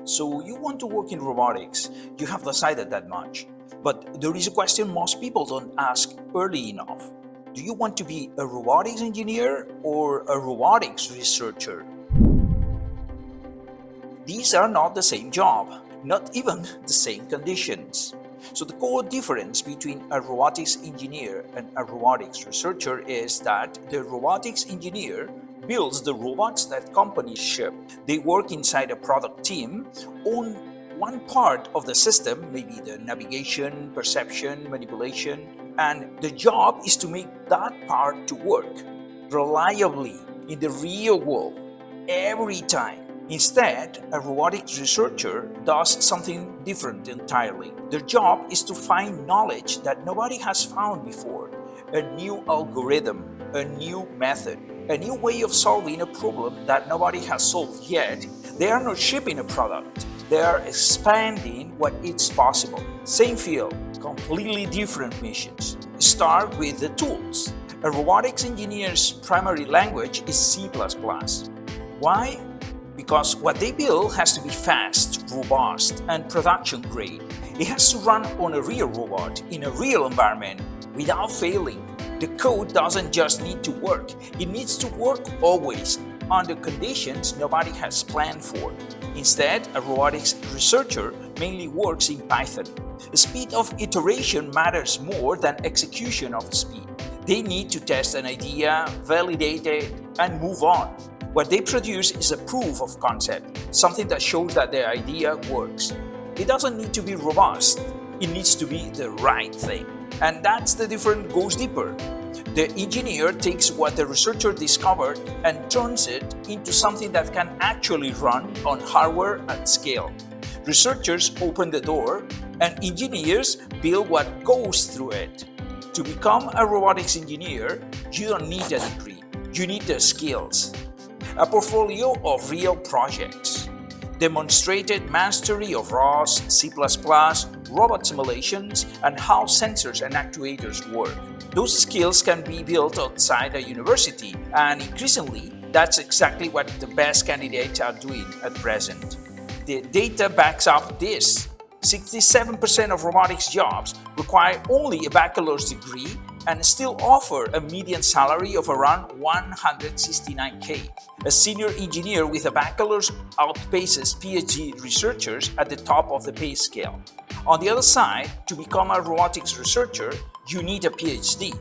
So you want to work in robotics, you have decided that much. But there is a question most people don't ask early enough. Do you want to be a robotics engineer or a robotics researcher? These are not the same job, not even the same conditions. So the core difference between a robotics engineer and a robotics researcher is that the robotics engineer builds the robots that companies ship. They work inside a product team on one part of the system, maybe the navigation, perception, manipulation, and the job is to make that part to work reliably in the real world every time. Instead, a robotics researcher does something different entirely. Their job is to find knowledge that nobody has found before, a new algorithm, a new method, a new way of solving a problem that nobody has solved yet. They are not shipping a product, they are expanding what is possible. Same field, completely different missions. Start with the tools. A robotics engineer's primary language is C++. Why? Because what they build has to be fast, robust, and production grade. It has to run on a real robot in a real environment without failing. The code doesn't just need to work, it needs to work always under conditions nobody has planned for. Instead, a robotics researcher mainly works in Python. The speed of iteration matters more than execution of speed. They need to test an idea, validate it, and move on. What they produce is a proof of concept, something that shows that their idea works. It doesn't need to be robust, it needs to be the right thing. And that's the difference goes deeper. The engineer takes what the researcher discovered and turns it into something that can actually run on hardware at scale. Researchers open the door, and engineers build what goes through it. To become a robotics engineer, you don't need a degree, you need the skills. A portfolio of real projects, demonstrated mastery of ROS, C++, robot simulations, and how sensors and actuators work. Those skills can be built outside a university, and increasingly, that's exactly what the best candidates are doing at present. The data backs up this. 67% of robotics jobs require only a bachelor's degree and still offer a median salary of around $169K. A senior engineer with a bachelor's outpaces PhD researchers at the top of the pay scale. On the other side, to become a robotics researcher, you need a PhD.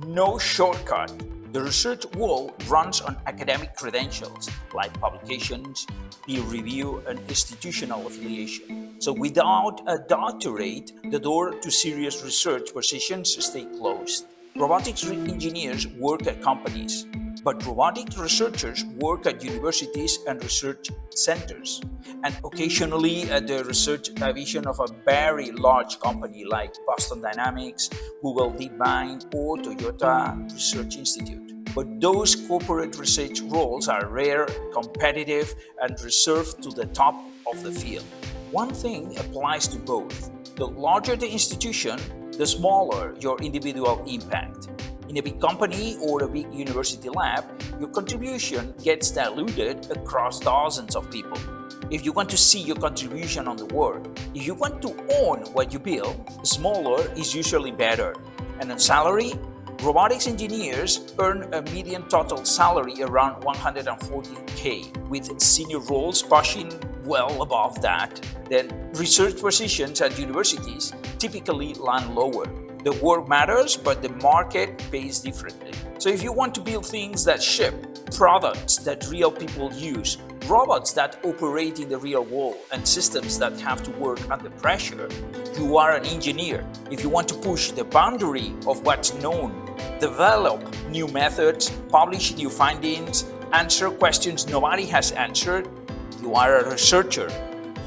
No shortcut. The research world runs on academic credentials like publications, peer review, and institutional affiliation. So without a doctorate, the door to serious research positions stay closed. Robotics engineers work at companies, but robotics researchers work at universities and research centers, and occasionally at the research division of a very large company like Boston Dynamics, Google DeepMind, or Toyota Research Institute. But those corporate research roles are rare, competitive, and reserved to the top of the field. One thing applies to both. The larger the institution, the smaller your individual impact. In a big company or a big university lab, your contribution gets diluted across dozens of people. If you want to see your contribution on the work, if you want to own what you build, smaller is usually better. And on salary, robotics engineers earn a median total salary around $140K, with senior roles pushing well above that. Then research positions at universities typically land lower. The work matters, but the market pays differently. So if you want to build things that ship, products that real people use, robots that operate in the real world, and systems that have to work under pressure, you are an engineer. If you want to push the boundary of what's known, develop new methods, publish new findings, answer questions nobody has answered, you are a researcher.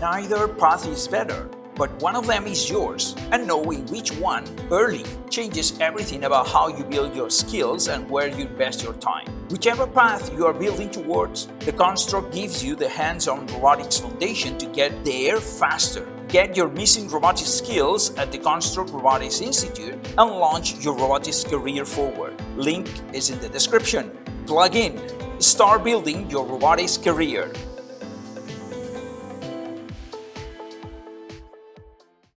Neither path is better, but one of them is yours, and knowing which one early changes everything about how you build your skills and where you invest your time. Whichever path you are building towards, the construct gives you the hands-on robotics foundation to get there faster. Get your missing robotics skills at the Construct Robotics Institute and launch your robotics career forward. Link is in the description. Plug in. Start building your robotics career.